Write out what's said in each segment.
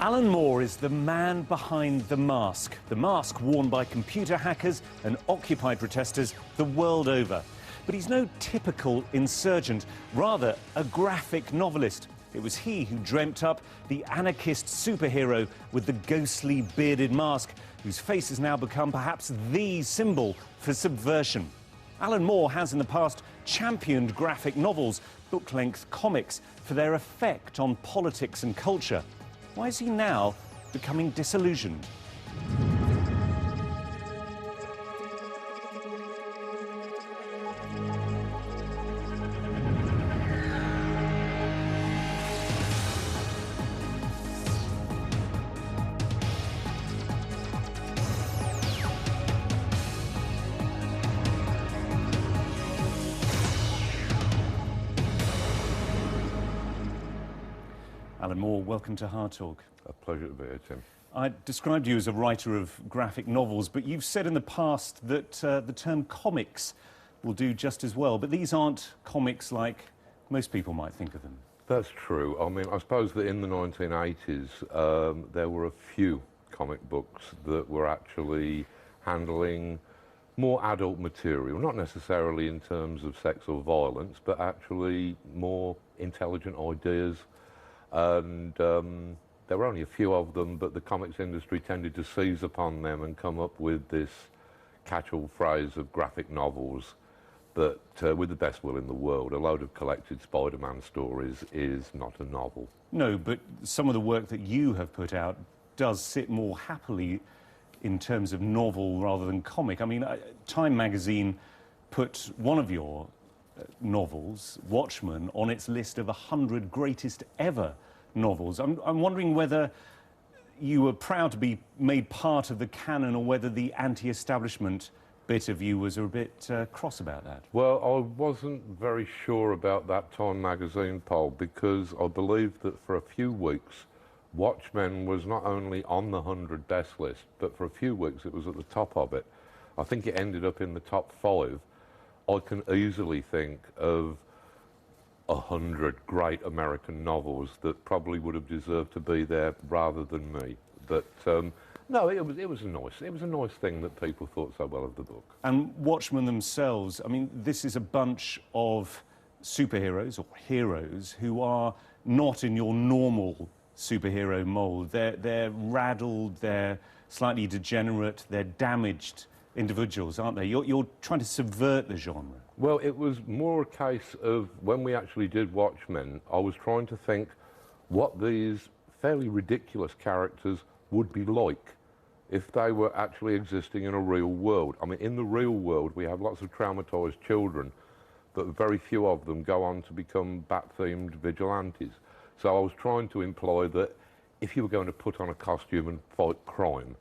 Alan Moore is the man behind the mask worn by computer hackers and Occupy protesters the world over. But he's no typical insurgent, rather a graphic novelist. It was he who dreamt up the anarchist superhero with the ghostly bearded mask, whose face has now become perhaps the symbol for subversion. Alan Moore has in the past championed graphic novels, book-length comics, for their effect on politics and culture. Why is he now becoming disillusioned? Alan Moore, welcome to Hard Talk. A pleasure to be here, Tim. I described you as a writer of graphic novels, but you've said in the past that the term comics will do just as well. But these aren't comics like most people might think of them. That's true. I mean, I suppose that in the 1980s, there were a few comic books that were actually handling more adult material, not necessarily in terms of sex or violence, but actually more intelligent ideas. And there were only a few of them, but the comics industry tended to seize upon them and come up with this catch-all phrase of graphic novels that, with the best will in the world, a load of collected Spider-Man stories is not a novel. No, but some of the work that you have put out does sit more happily in terms of novel rather than comic. I mean, Time magazine put one of your novels, Watchmen, on its list of 100 greatest ever novels. I'm wondering whether you were proud to be made part of the canon or whether the anti-establishment bit of you was a bit cross about that. Well, I wasn't very sure about that Time magazine poll because I believe that for a few weeks Watchmen was not only on the 100 best list, but for a few weeks it was at the top of it. I think it ended up in the top 5. I can easily think of 100 great American novels that probably would have deserved to be there rather than me. But no, it was a nice thing that people thought so well of the book. And Watchmen themselves, I mean, this is a bunch of superheroes or heroes who are not in your normal superhero mould. They're raddled, they're slightly degenerate, they're damaged individuals, aren't they? You're trying to subvert the genre. Well, it was more a case of when we actually did Watchmen, I was trying to think what these fairly ridiculous characters would be like if they were actually existing in a real world. I mean, in the real world, we have lots of traumatised children, but very few of them go on to become bat-themed vigilantes. So I was trying to imply that if you were going to put on a costume and fight crime,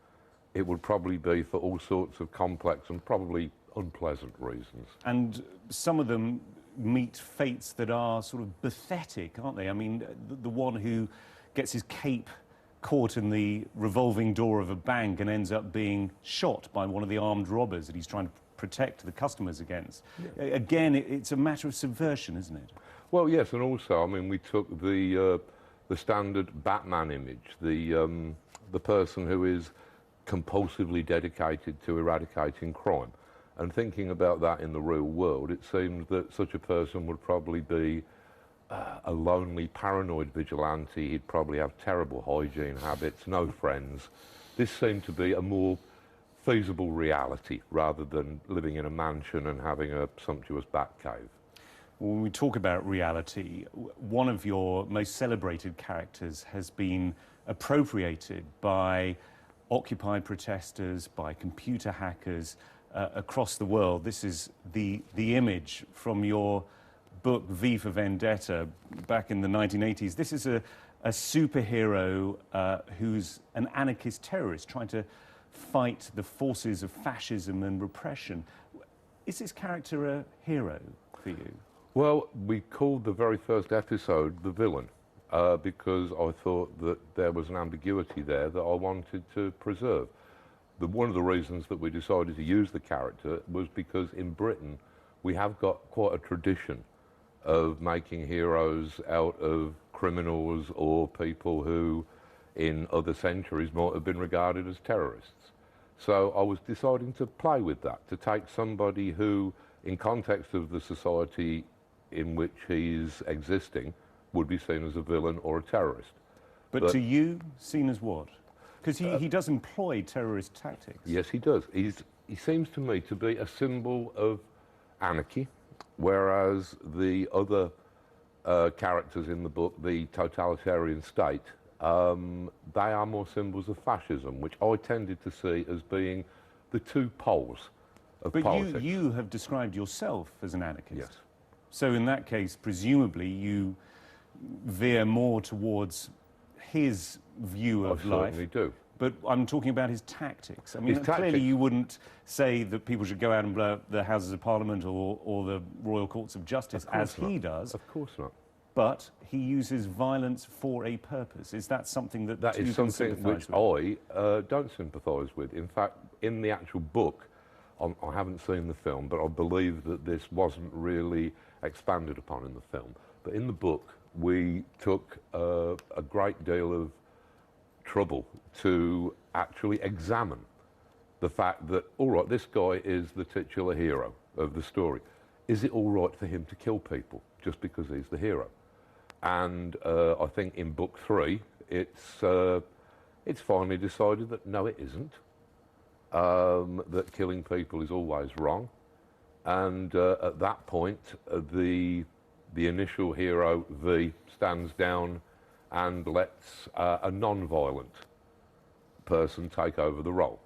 it would probably be for all sorts of complex and probably unpleasant reasons. And some of them meet fates that are sort of pathetic, aren't they? I mean, the one who gets his cape caught in the revolving door of a bank and ends up being shot by one of the armed robbers that he's trying to protect the customers against. Yeah. Again, it's a matter of subversion, isn't it? Well, yes, and also, I mean, we took the standard Batman image, the person who is compulsively dedicated to eradicating crime. And thinking about that in the real world, it seems that such a person would probably be a lonely, paranoid vigilante. He'd probably have terrible hygiene habits, no friends. This seemed to be a more feasible reality rather than living in a mansion and having a sumptuous bat cave. When we talk about reality, one of your most celebrated characters has been appropriated by Occupy protesters, by computer hackers across the world. This is the image from your book V for Vendetta back in the 1980s. This is a superhero who's an anarchist terrorist trying to fight the forces of fascism and repression. Is this character a hero for you? Well, we called the very first episode The Villain. Because I thought that there was an ambiguity there that I wanted to preserve. One of the reasons that we decided to use the character was because in Britain we have got quite a tradition of making heroes out of criminals or people who in other centuries might have been regarded as terrorists. So I was deciding to play with that, to take somebody who, in context of the society in which he's existing, would be seen as a villain or a terrorist. But to you, seen as what? Because he does employ terrorist tactics. Yes, he does. He seems to me to be a symbol of anarchy, whereas the other characters in the book, the totalitarian state, they are more symbols of fascism, which I tended to see as being the two poles of politics. But you have described yourself as an anarchist. Yes. So in that case, presumably, you veer more towards his view of life. I certainly do. But I'm talking about his tactics. I mean, His clearly tactics. you wouldn't say that people should go out and blow up the Houses of Parliament or the Royal Courts of Justice, as he does. Of course not. But he uses violence for a purpose. Is that something that That you is can something which sympathise with? I don't sympathise with. In fact, in the actual book, I haven't seen the film, but I believe that this wasn't really expanded upon in the film. But in the book, we took a great deal of trouble to actually examine the fact that, all right, this guy is the titular hero of the story. Is it all right for him to kill people just because he's the hero? And I think in book 3, it's finally decided that no, it isn't. That killing people is always wrong. And at that point, the initial hero, V, stands down and lets a non-violent person take over the role.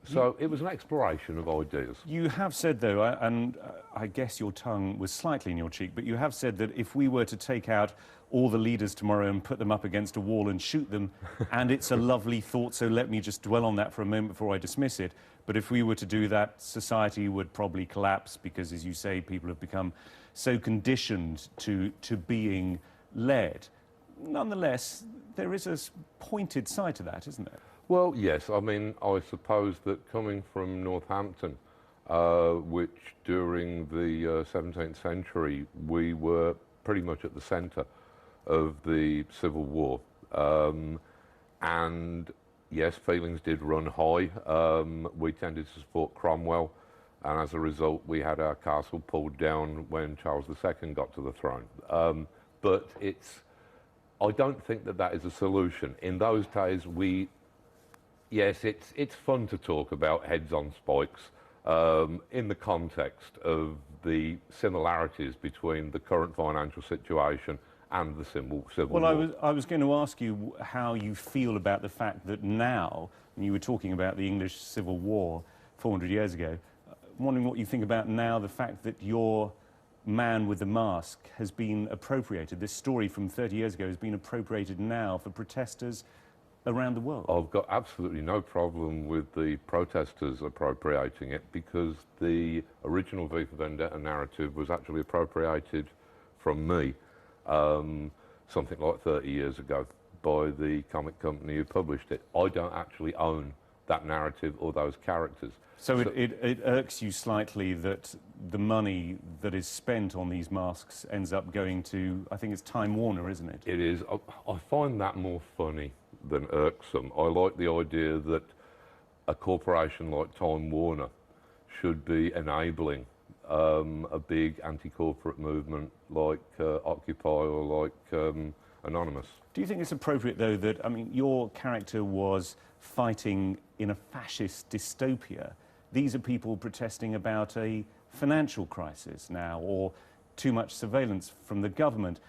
So it was an exploration of ideas. You have said, though, and I guess your tongue was slightly in your cheek, but you have said that if we were to take out all the leaders tomorrow and put them up against a wall and shoot them, and it's a lovely thought, so let me just dwell on that for a moment before I dismiss it, but if we were to do that, society would probably collapse because, as you say, people have become so conditioned to being led. Nonetheless, there is a pointed side to that, isn't there? Well, yes. I mean, I suppose that coming from Northampton, which during the 17th century, we were pretty much at the centre of the Civil War. And yes, feelings did run high. We tended to support Cromwell, and as a result, we had our castle pulled down when Charles II got to the throne. But I don't think that that is a solution. In those days, yes, it's fun to talk about heads on spikes in the context of the similarities between the current financial situation and the Civil War. Well, I was going to ask you how you feel about the fact that now, and you were talking about the English Civil War 400 years ago, I'm wondering what you think about now the fact that your man with the mask has been appropriated. This story from 30 years ago has been appropriated now for protesters around the world. I've got absolutely no problem with the protesters appropriating it, because the original V for Vendetta narrative was actually appropriated from me something like 30 years ago by the comic company who published it. I don't actually own that narrative or those characters. So it irks you slightly that the money that is spent on these masks ends up going to, I think it's Time Warner, isn't it? It is. I find that more funny than irksome. I like the idea that a corporation like Time Warner should be enabling a big anti-corporate movement like Occupy or like Anonymous. Do you think it's appropriate, though, that, I mean, your character was fighting in a fascist dystopia? These are people protesting about a financial crisis now, or too much surveillance from the government.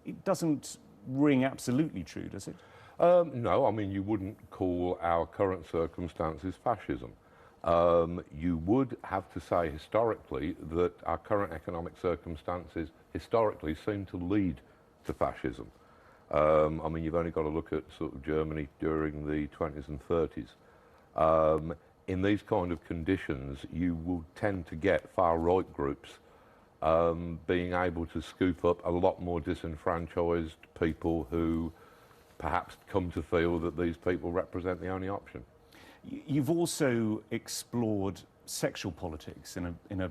It doesn't ring absolutely true, does it? No, I mean, you wouldn't call our current circumstances fascism. You would have to say historically that our current economic circumstances historically seem to lead to fascism. I mean, you've only got to look at sort of Germany during the 20s and 30s. In these kind of conditions, you will tend to get far-right groups being able to scoop up a lot more disenfranchised people who perhaps come to feel that these people represent the only option. You've also explored sexual politics in a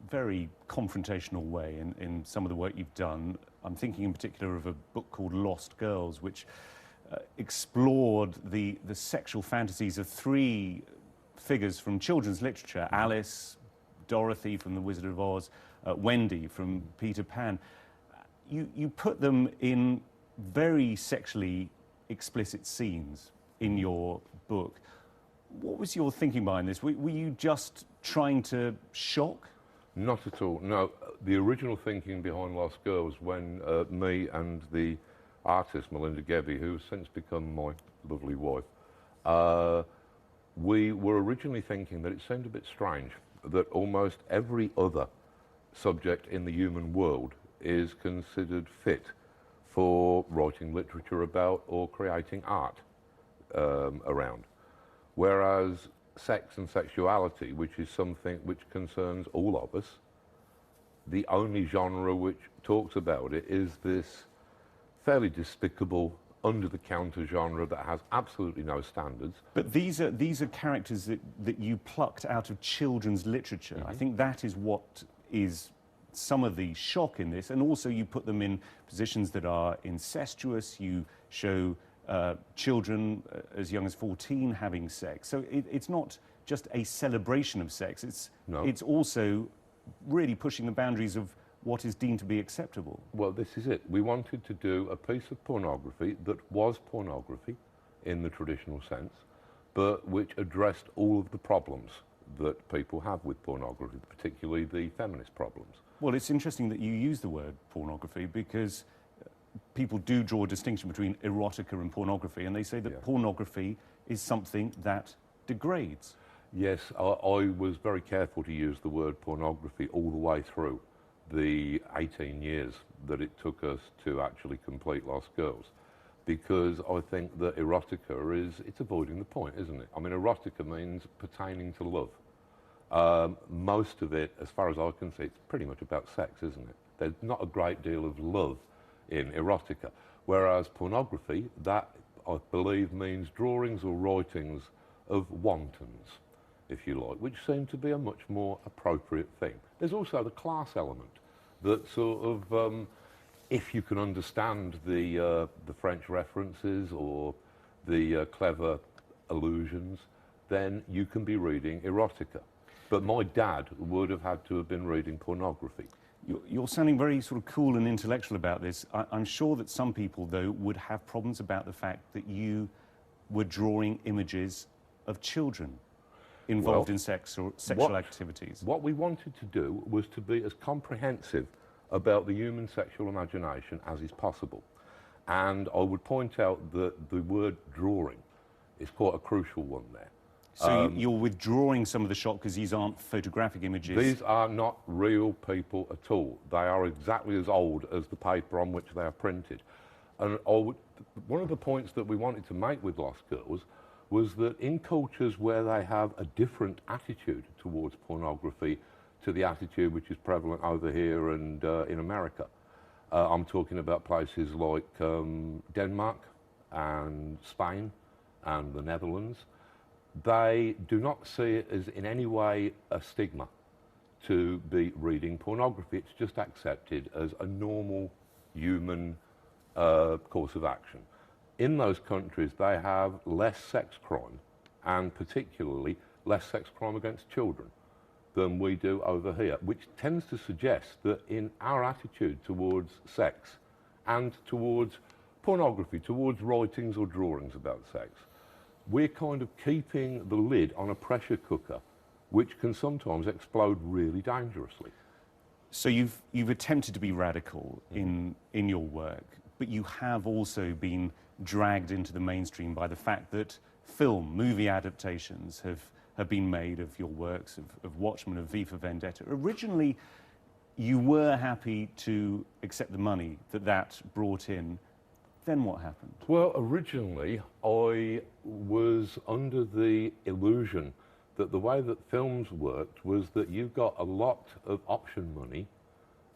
very confrontational way in some of the work you've done. I'm thinking in particular of a book called Lost Girls, which explored the sexual fantasies of three figures from children's literature: Alice, Dorothy from The Wizard of Oz, Wendy from Peter Pan. You put them in very sexually explicit scenes in your book. What was your thinking behind this? Were you just trying to shock? Not at all, no. The original thinking behind Lost Girls, when me and the artist Melinda Gebbie, who has since become my lovely wife, we were originally thinking that it seemed a bit strange that almost every other subject in the human world is considered fit for writing literature about or creating art around. Whereas sex and sexuality, which is something which concerns all of us, the only genre which talks about it is this fairly despicable, under-the-counter genre that has absolutely no standards. But these are characters that you plucked out of children's literature. Mm-hmm. I think that is what is some of the shock in this, and also you put them in positions that are incestuous. You show children as young as 14 having sex. So it's not just a celebration of sex. It's also really pushing the boundaries of what is deemed to be acceptable. Well, this is it. We wanted to do a piece of pornography that was pornography in the traditional sense, but which addressed all of the problems that people have with pornography, particularly the feminist problems. Well, it's interesting that you use the word pornography, because people do draw a distinction between erotica and pornography, and they say that pornography is something that degrades. Yes, I was very careful to use the word pornography all the way through the 18 years that it took us to actually complete Lost Girls, because I think that erotica it's avoiding the point, isn't it? I mean, erotica means pertaining to love. Most of it, as far as I can see, it's pretty much about sex, isn't it? There's not a great deal of love in erotica, whereas pornography, that I believe means drawings or writings of wantons, if you like, which seem to be a much more appropriate thing. There's also the class element that sort of, if you can understand the French references or the clever allusions, then you can be reading erotica. But my dad would have had to have been reading pornography. You're sounding very sort of cool and intellectual about this. I'm sure that some people, though, would have problems about the fact that you were drawing images of children involved in sex or sexual activities. What we wanted to do was to be as comprehensive about the human sexual imagination as is possible. And I would point out that the word drawing is quite a crucial one there. So you're withdrawing some of the shock because these aren't photographic images? These are not real people at all. They are exactly as old as the paper on which they are printed. And one of the points that we wanted to make with Lost Girls was that in cultures where they have a different attitude towards pornography to the attitude which is prevalent over here and in America, I'm talking about places like Denmark and Spain and the Netherlands, they do not see it as in any way a stigma to be reading pornography. It's just accepted as a normal human course of action. In those countries, they have less sex crime, and particularly less sex crime against children, than we do over here, which tends to suggest that in our attitude towards sex and towards pornography, towards writings or drawings about sex, we're kind of keeping the lid on a pressure cooker, which can sometimes explode really dangerously. So you've attempted to be radical in your work, but you have also been dragged into the mainstream by the fact that movie adaptations have been made of your works, of Watchmen, of V for Vendetta. Originally, you were happy to accept the money that brought in. Then what happened? Well, originally, I was under the illusion that the way that films worked was that you got a lot of option money,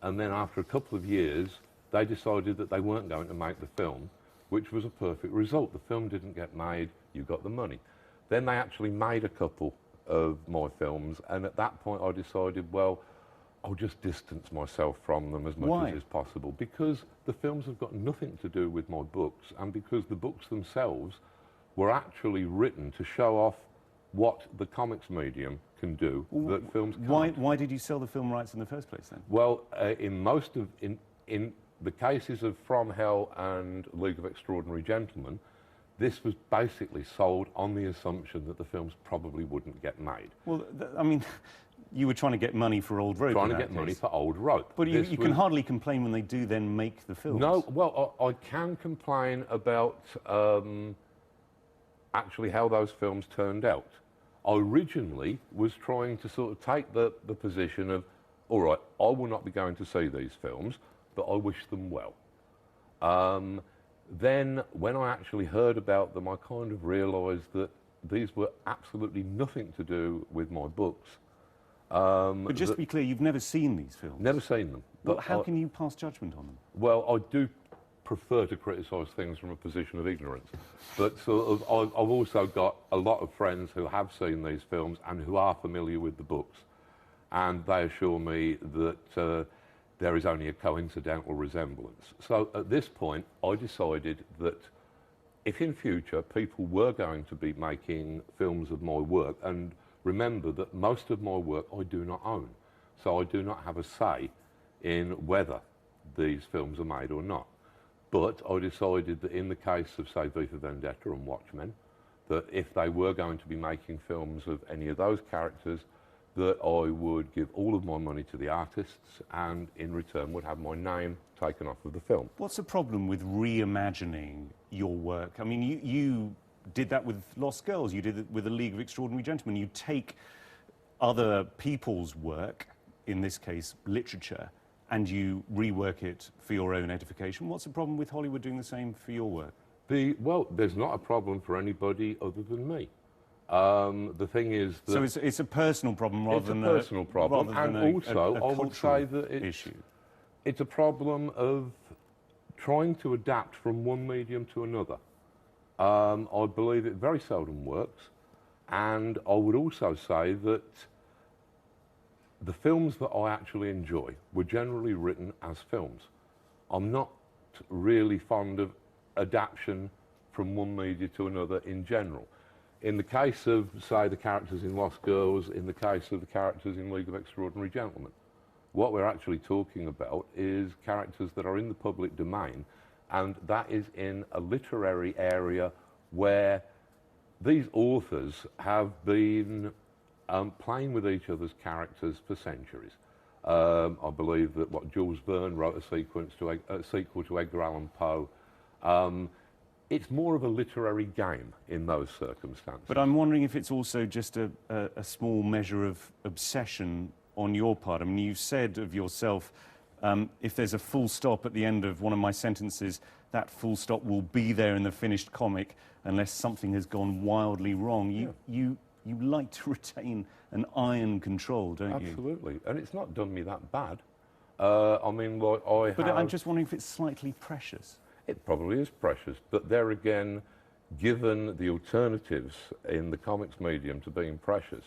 and then after a couple of years, they decided that they weren't going to make the film, which was a perfect result. The film didn't get made, you got the money. Then they actually made a couple of my films, and at that point I decided, well, I'll just distance myself from them as much Why? as is possible, because the films have got nothing to do with my books, and because the books themselves were actually written to show off what the comics medium can do that films can't. Why did you sell the film rights in the first place then? Well, in the cases of From Hell and League of Extraordinary Gentlemen, this was basically sold on the assumption that the films probably wouldn't get made. Well, I mean, you were trying to get money for Old Rope. Trying to get money for Old Rope. But you can hardly complain when they do then make the films. No, well, I can complain about actually how those films turned out. I originally was trying to sort of take the position of, all right, I will not be going to see these films, but I wish them well. Then, when I actually heard about them, I kind of realised that these were absolutely nothing to do with my books. But just to be clear, you've never seen these films? Never seen them. Well, how can you pass judgment on them? Well, I do prefer to criticise things from a position of ignorance. But sort of, I've also got a lot of friends who have seen these films and who are familiar with the books. And they assure me that there is only a coincidental resemblance. So at this point, I decided that if in future people were going to be making films of my work, and remember that most of my work I do not own, so I do not have a say in whether these films are made or not. But I decided that in the case of, say, V for Vendetta and Watchmen, that if they were going to be making films of any of those characters, that I would give all of my money to the artists and in return would have my name taken off of the film. What's the problem with reimagining your work? I mean, you did that with Lost Girls, you did it with The League of Extraordinary Gentlemen. You take other people's work, in this case literature, and you rework it for your own edification. What's the problem with Hollywood doing the same for your work? Well, there's not a problem for anybody other than me. The thing is that... So it's a personal problem rather than a personal problem, and also I would say that it's a problem of trying to adapt from one medium to another. I believe it very seldom works, and I would also say that the films that I actually enjoy were generally written as films. I'm not really fond of adaptation from one media to another in general. In the case of, say, the characters in Lost Girls, in the case of the characters in League of Extraordinary Gentlemen, what we're actually talking about is characters that are in the public domain, and that is in a literary area where these authors have been playing with each other's characters for centuries. I believe that Jules Verne wrote a sequel to Edgar Allan Poe. It's more of a literary game in those circumstances. But I'm wondering if it's also just a small measure of obsession on your part. I mean, you said of yourself, if there's a full stop at the end of one of my sentences, that full stop will be there in the finished comic unless something has gone wildly wrong. You like to retain an iron control, don't you? Absolutely, and it's not done me that bad. I mean, like I'm just wondering if it's slightly precious. It probably is precious, but there again, given the alternatives in the comics medium to being precious,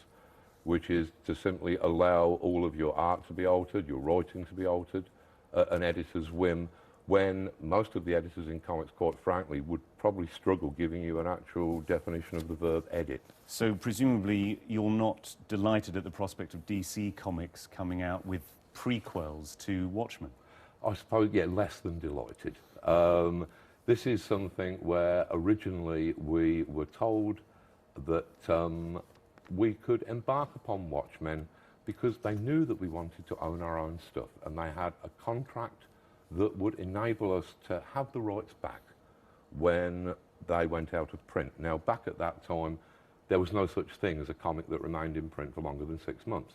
which is to simply allow all of your art to be altered, your writing to be altered, an editor's whim, when most of the editors in comics, quite frankly, would probably struggle giving you an actual definition of the verb edit. So presumably you're not delighted at the prospect of DC Comics coming out with prequels to Watchmen? I suppose, yeah, less than delighted. This is something where originally we were told that we could embark upon Watchmen because they knew that we wanted to own our own stuff, and they had a contract that would enable us to have the rights back when they went out of print. Now, back at that time, there was no such thing as a comic that remained in print for longer than 6 months.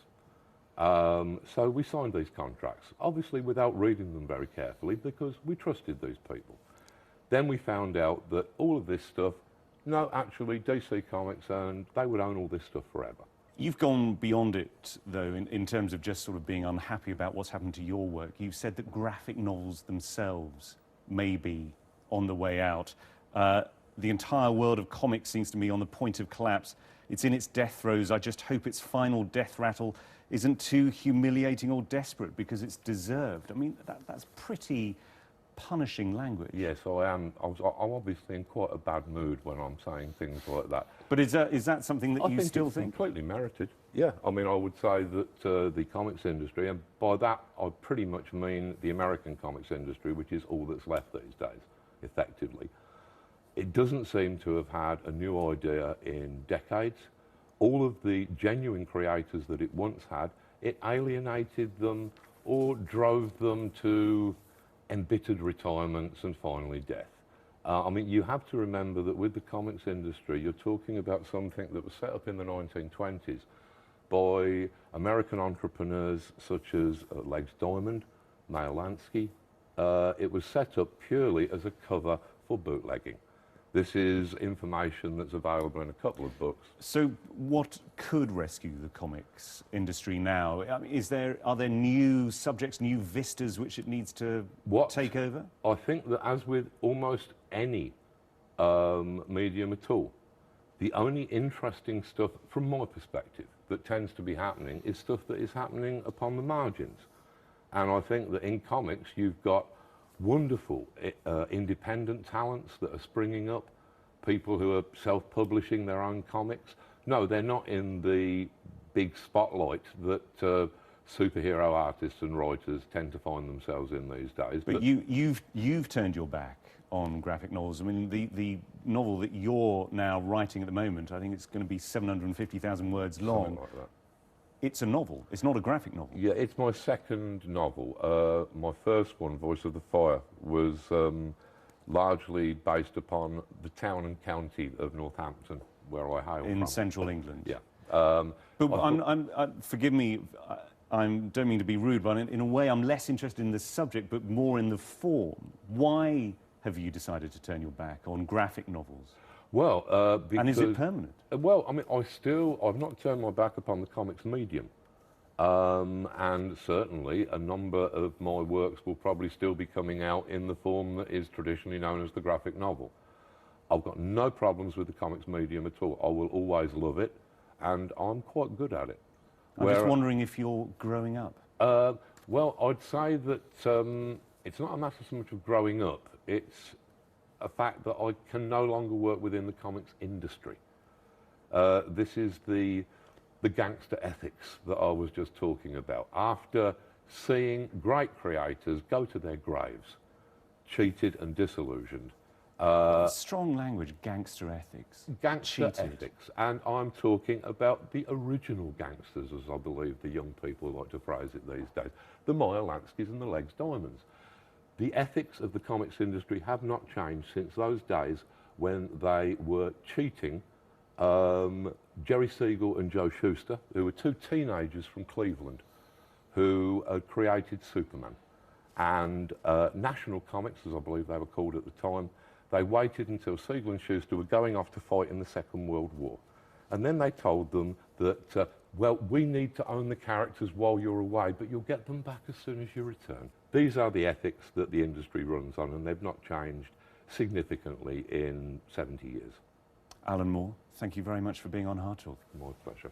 So we signed these contracts, obviously without reading them very carefully because we trusted these people. Then we found out that all of this stuff, no, actually DC Comics, and they would own all this stuff forever. You've gone beyond it, though, in terms of just sort of being unhappy about what's happened to your work. You've said that graphic novels themselves may be on the way out. The entire world of comics seems to me on the point of collapse. It's in its death throes. I just hope its final death rattle isn't too humiliating or desperate because it's deserved. I mean, that's pretty punishing language. Yes, I am. I'm obviously in quite a bad mood when I'm saying things like that. But is that something that you still think? Completely merited. Yeah, I mean, I would say that the comics industry, and by that I pretty much mean the American comics industry, which is all that's left these days, effectively. It doesn't seem to have had a new idea in decades. All of the genuine creators that it once had, it alienated them or drove them to embittered retirements and finally death. I mean, you have to remember that with the comics industry, you're talking about something that was set up in the 1920s by American entrepreneurs such as Legs Diamond, Mayer Lansky. It was set up purely as a cover for bootlegging. This is information that's available in a couple of books. So what could rescue the comics industry now? I mean, are there new subjects, new vistas which it needs to take over? I think that as with almost any medium at all, the only interesting stuff, from my perspective, that tends to be happening is stuff that is happening upon the margins. And I think that in comics you've got wonderful independent talents that are springing up, people who are self-publishing their own comics. No, they're not in the big spotlight that superhero artists and writers tend to find themselves in these days. But you've turned your back on graphic novels. I mean, the novel that you're now writing at the moment, I think it's going to be 750,000 words long. Something like that. It's a novel. It's not a graphic novel. Yeah, it's my second novel. My first one, Voice of the Fire, was largely based upon the town and county of Northampton, where I hail from. In central England. Yeah. But forgive me, I don't mean to be rude, but in a way I'm less interested in the subject, but more in the form. Why have you decided to turn your back on graphic novels? Well, because... And is it permanent? Well, I mean, I've not turned my back upon the comics medium. And certainly a number of my works will probably still be coming out in the form that is traditionally known as the graphic novel. I've got no problems with the comics medium at all. I will always love it, and I'm quite good at it. I'm just wondering if you're growing up. Well, I'd say that it's not a matter so much of growing up. It's a fact that I can no longer work within the comics industry. This is the gangster ethics that I was just talking about. After seeing great creators go to their graves, cheated and disillusioned. Strong language, gangster ethics. Gangster cheated. ethics. And I'm talking about the original gangsters, as I believe the young people like to phrase it these days. The Mayer Lanskys and the Legs Diamonds. The ethics of the comics industry have not changed since those days when they were cheating Jerry Siegel and Joe Shuster, who were two teenagers from Cleveland who had created Superman. And National Comics, as I believe they were called at the time, they waited until Siegel and Shuster were going off to fight in the Second World War. And then they told them that, well, we need to own the characters while you're away, but you'll get them back as soon as you return. These are the ethics that the industry runs on, and they've not changed significantly in 70 years. Alan Moore, thank you very much for being on Hard Talk. My pleasure.